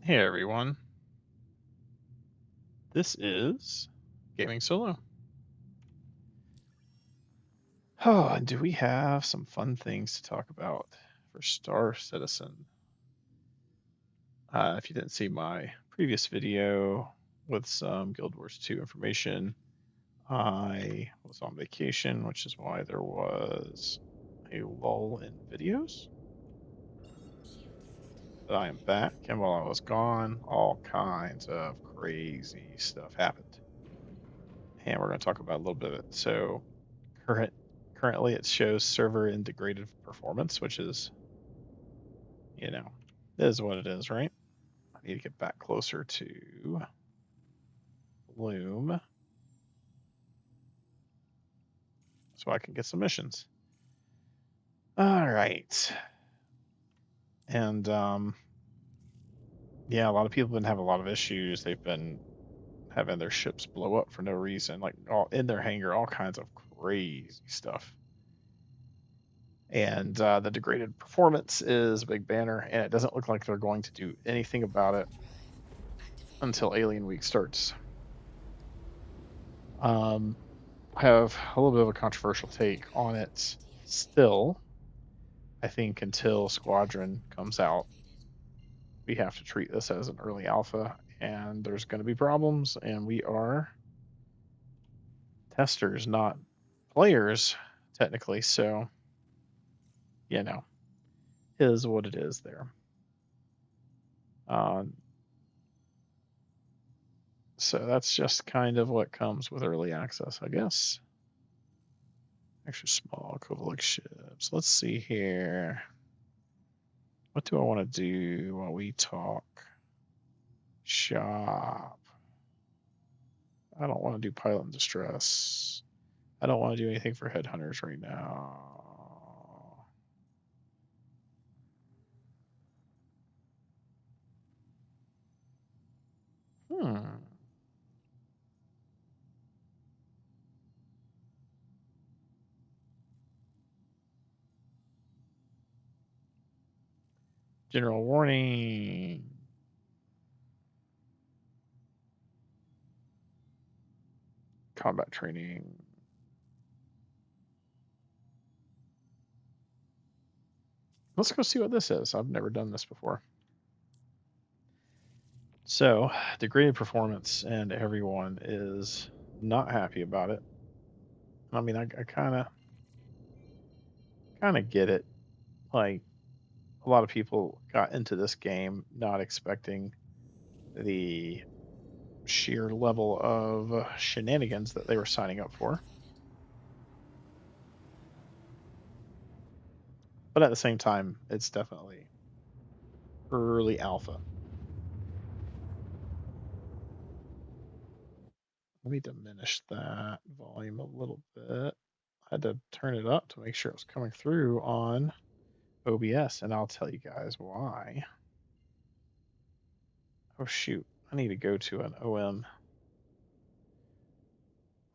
Hey everyone, this is Gaming Solo. Oh, and do we have some fun things to talk about for Star Citizen? If you didn't see my previous video with some Guild Wars 2 information, I was on vacation, which is why there was a lull in videos. But I am back, and while I was gone, all kinds of crazy stuff happened. And we're going to talk about a little bit of it. So, Current currently it shows server integrated performance, which is, you know, is what it is, right? I need to get back closer to Loom so I can get some missions. All right. And yeah, a lot of people have been having a lot of issues. They've been having their ships blow up for no reason, like all in their hangar, all kinds of crazy stuff. And the degraded performance is a big banner, and it doesn't look like they're going to do anything about it until Alien Week starts. Um, have a little bit of a controversial take on it still. I think until Squadron comes out, we have to treat this as an early alpha, and there's going to be problems, and we are testers, not players, technically. So, you know, is what it is there. Uh, so that's just kind of what comes with early access, I guess. Extra small Kovalik ships. Let's see here. What do I want to do while we talk? Shop. I don't want to do pilot in distress. I don't want to do anything for headhunters right now. Hmm. General warning. Combat training. Let's go see what this is. I've never done this before. So, degraded performance, and everyone is not happy about it. I mean, I kind of get it. Like a lot of people got into this game not expecting the sheer level of shenanigans that they were signing up for. But at the same time, it's definitely early alpha. Let me diminish that volume a little bit. I had to turn it up to make sure it was coming through on OBS, and I'll tell you guys why. Oh shoot, I need to go to an OM.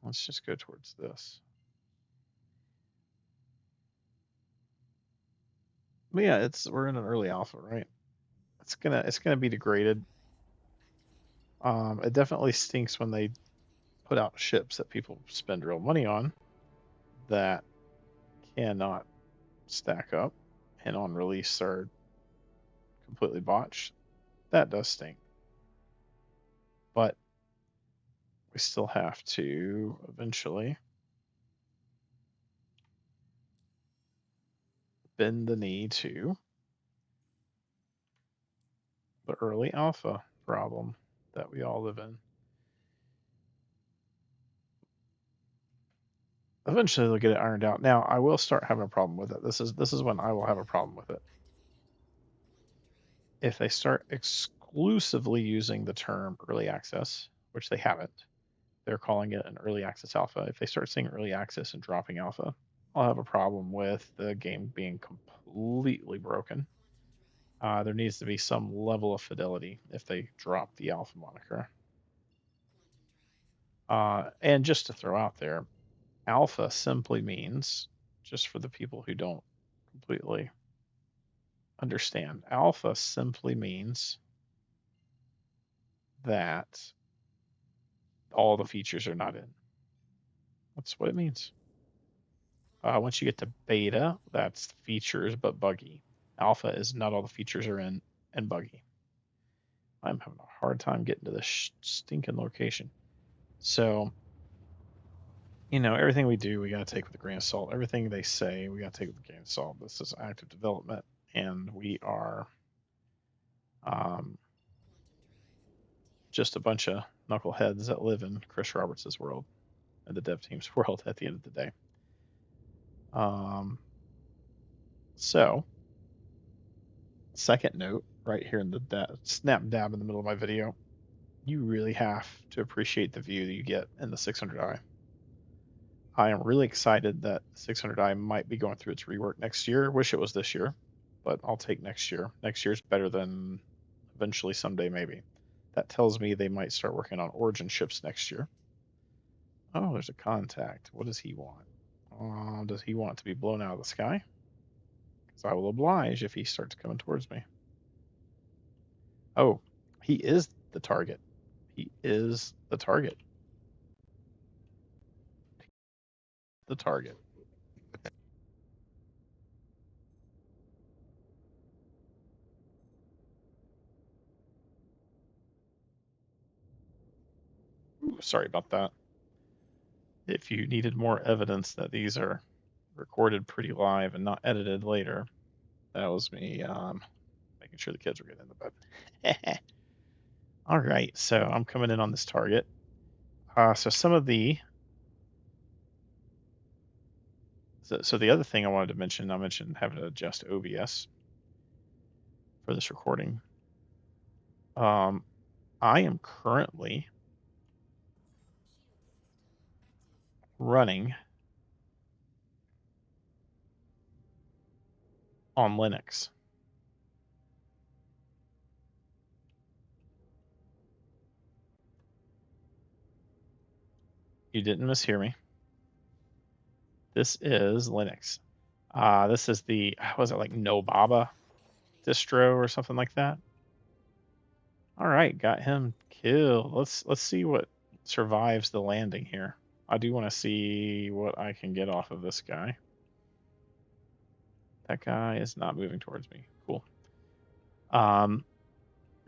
Let's just go towards this. But yeah, we're in an early alpha, right? It's gonna be degraded. It definitely stinks when they put out ships that people spend real money on that cannot stack up and on release are completely botched. That does stink. But we still have to eventually bend the knee to the early alpha problem that we all live in. Eventually they'll get it ironed out. Now I will start having a problem with it. This is when I will have a problem with it. If they start exclusively using the term early access, which they haven't, they're calling it an early access alpha. If they start saying early access and dropping alpha, I'll have a problem with the game being completely broken. There needs to be some level of fidelity if they drop the alpha moniker. And just to throw out there, alpha simply means, just for the people who don't completely understand, alpha simply means that all the features are not in. That's what it means. Once you get to beta, that's features but buggy. Alpha is not all the features are in and buggy. I'm having a hard time getting to this stinking location. So, everything we do, we got to take with a grain of salt. Everything they say, we got to take with a grain of salt. This is active development, and we are um, just a bunch of knuckleheads that live in Chris Roberts' world and the dev team's world at the end of the day. So, second note, right here in the snap dab in the middle of my video, you really have to appreciate the view that you get in the 600i. I am really excited that 600i might be going through its rework next year. Wish it was this year, but I'll take next year. Next year's better than eventually someday maybe. That tells me they might start working on Origin ships next year. Oh, there's a contact. What does he want? Does he want it to be blown out of the sky? Because I will oblige if he starts coming towards me. Oh, he is the target. He is the target. The target. Ooh, sorry about that. If you needed more evidence that these are recorded pretty live and not edited later, that was me making sure the kids were getting in the bed. All right, so I'm coming in on this target. So some of the so the other thing I wanted to mention, I mentioned having to adjust OBS for this recording. Um, I am currently running on Linux. You didn't mishear me. This is Linux. This is the was it like Nobaba distro or something like that? All right, got him killed. Let's see what survives the landing here. I do want to see what I can get off of this guy. That guy is not moving towards me. Cool. Um,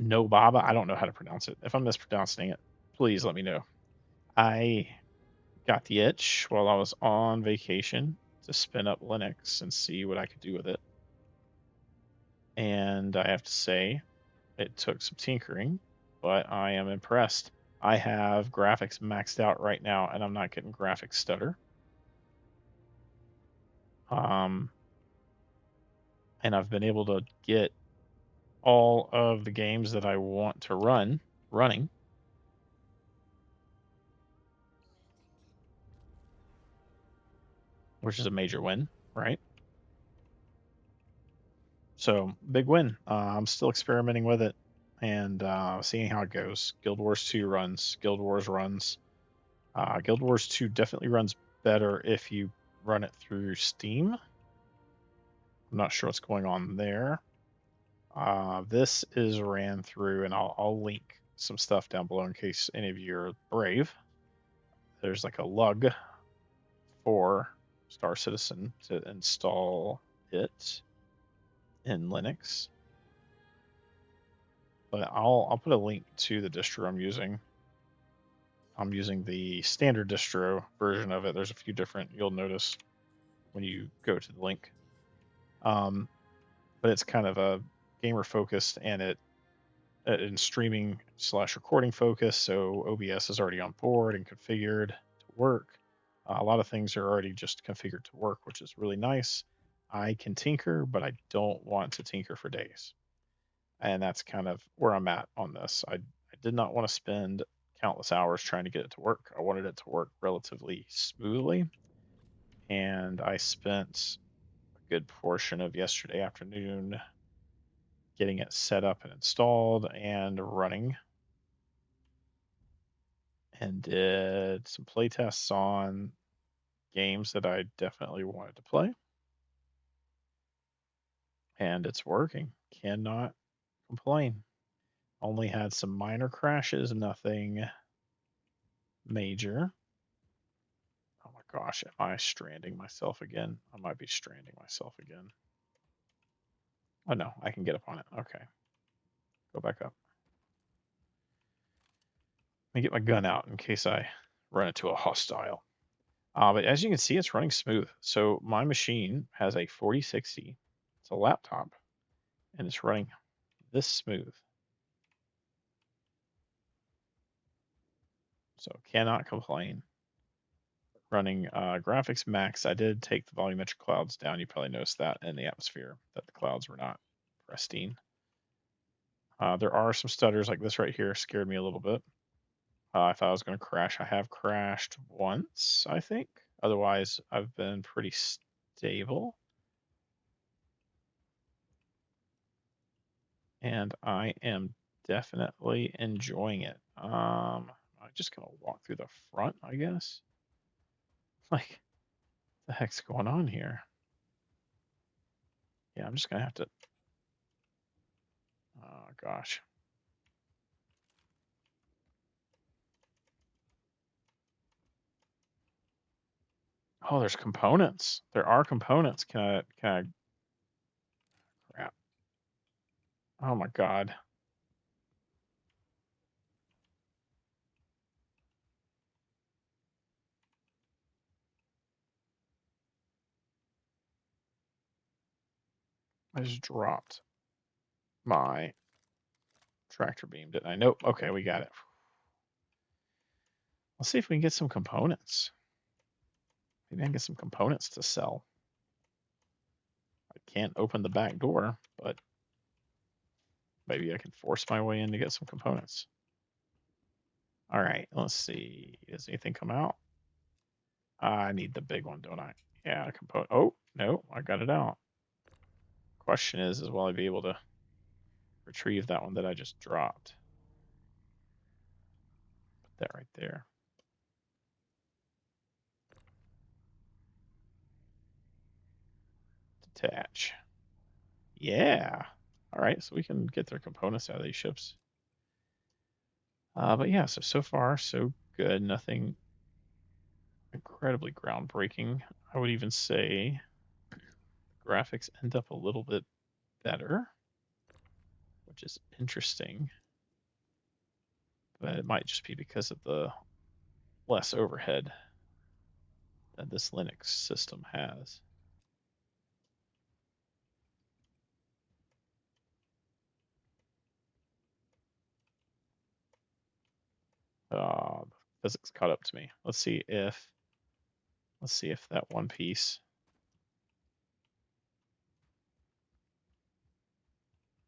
Nobaba. I don't know how to pronounce it. If I'm mispronouncing it, please let me know. I got the itch while I was on vacation to spin up Linux and see what I could do with it. And I have to say, it took some tinkering, but I am impressed. I have graphics maxed out right now, and I'm not getting graphics stutter. Um, and I've been able to get all of the games that I want to running. Which is a major win, right? So big win. I'm still experimenting with it and seeing how it goes. Guild Wars 2 runs. Guild Wars runs. Guild Wars 2 definitely runs better if you run it through Steam. I'm not sure what's going on there. This is ran through, and I'll link some stuff down below in case any of you are brave. There's like a lug for Star Citizen to install it in Linux. But I'll put a link to the distro I'm using. I'm using the standard distro version of it. There's a few different you'll notice when you go to the link. But it's kind of a gamer focused and it in streaming slash recording focus. So OBS is already on board and configured to work. A lot of things are already just configured to work, which is really nice. I can tinker, but I don't want to tinker for days. And that's kind of where I'm at on this. I did not want to spend countless hours trying to get it to work. I wanted it to work relatively smoothly. And I spent a good portion of yesterday afternoon getting it set up and installed and running. And did some play tests on games that I definitely wanted to play. And it's working. Cannot complain. Only had some minor crashes, nothing major. Oh my gosh, am I stranding myself again? I might be stranding myself again. Oh no, I can get up on it. Okay, go back up. Let me get my gun out in case I run into a hostile. But as you can see, it's running smooth. So my machine has a 4060. It's a laptop, and it's running this smooth. So cannot complain. Running graphics max. I did take the volumetric clouds down. You probably noticed that in the atmosphere that the clouds were not pristine. There are some stutters like this right here. Scared me a little bit. I thought I was going to crash. I have crashed once, I think. Otherwise, I've been pretty stable. And I am definitely enjoying it. I'm just going to walk through the front, I guess. Like, the heck's going on here? Yeah, I'm just going to have to. Oh, gosh. Oh, there's components. There are components. Crap. Oh my God. I just dropped my tractor beam, didn't I? Nope. Okay, we got it. Let's see if we can get some components. Maybe I can get some components to sell. I can't open the back door, but maybe I can force my way in to get some components. All right, let's see. Does anything come out? I need the big one, don't I? Yeah, component. Oh, no, I got it out. Question is will I be able to retrieve that one that I just dropped? Put that right there. Detach. Yeah. All right, so we can get their components out of these ships. But yeah, so far so good. Nothing incredibly groundbreaking. I would even say graphics end up a little bit better, which is interesting. But it might just be because of the less overhead that this Linux system has. The physics caught up to me. Let's see if that one piece.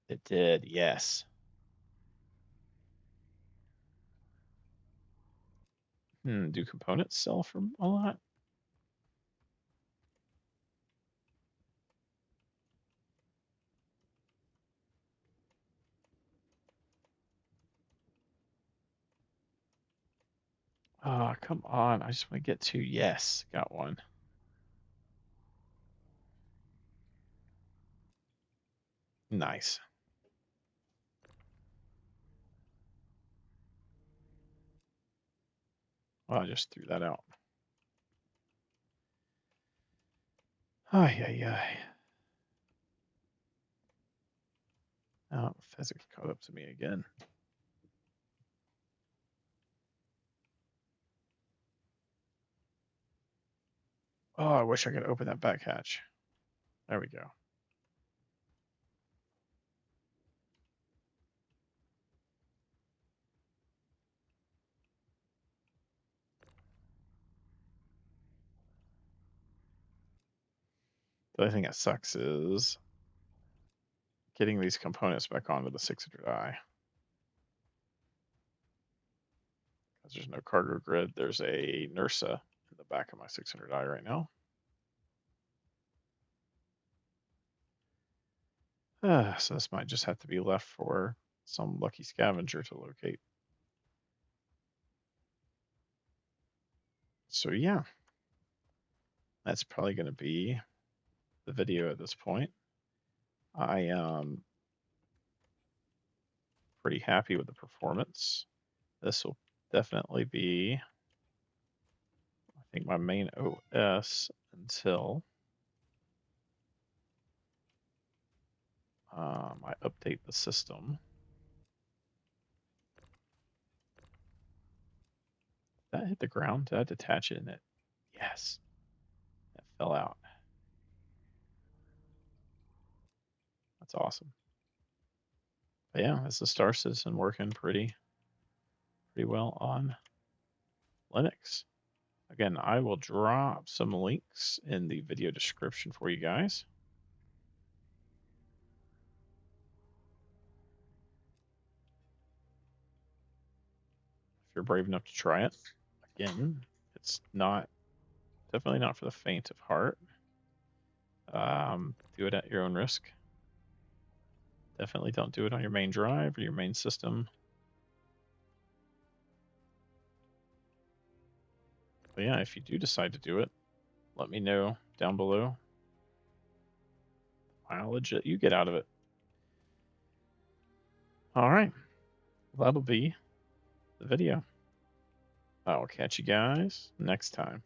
It did, yes. Do components sell for a lot? Oh, come on. I just want to get to yes. Got one. Nice. Well, I just threw that out. Ay, ay, ay. Oh, physics caught up to me again. Oh, I wish I could open that back hatch. There we go. The other thing that sucks is getting these components back onto the 600i. Because there's no cargo grid. There's a NERSA in the back of my 600i right now. So this might just have to be left for some lucky scavenger to locate. So yeah, that's probably going to be the video at this point. I pretty happy with the performance. This will definitely be, I think, my main OS until I update the system. Did that hit the ground? Did I detach it in it? Yes, that fell out. That's awesome. But yeah, this is Star Citizen working pretty well on Linux. Again, I will drop some links in the video description for you guys. If you're brave enough to try it. Again, it's not definitely not for the faint of heart. Do it at your own risk. Definitely don't do it on your main drive or your main system. But yeah, if you do decide to do it, let me know down below the mileage that you get out of it. All right, that'll be the video. I will catch you guys next time.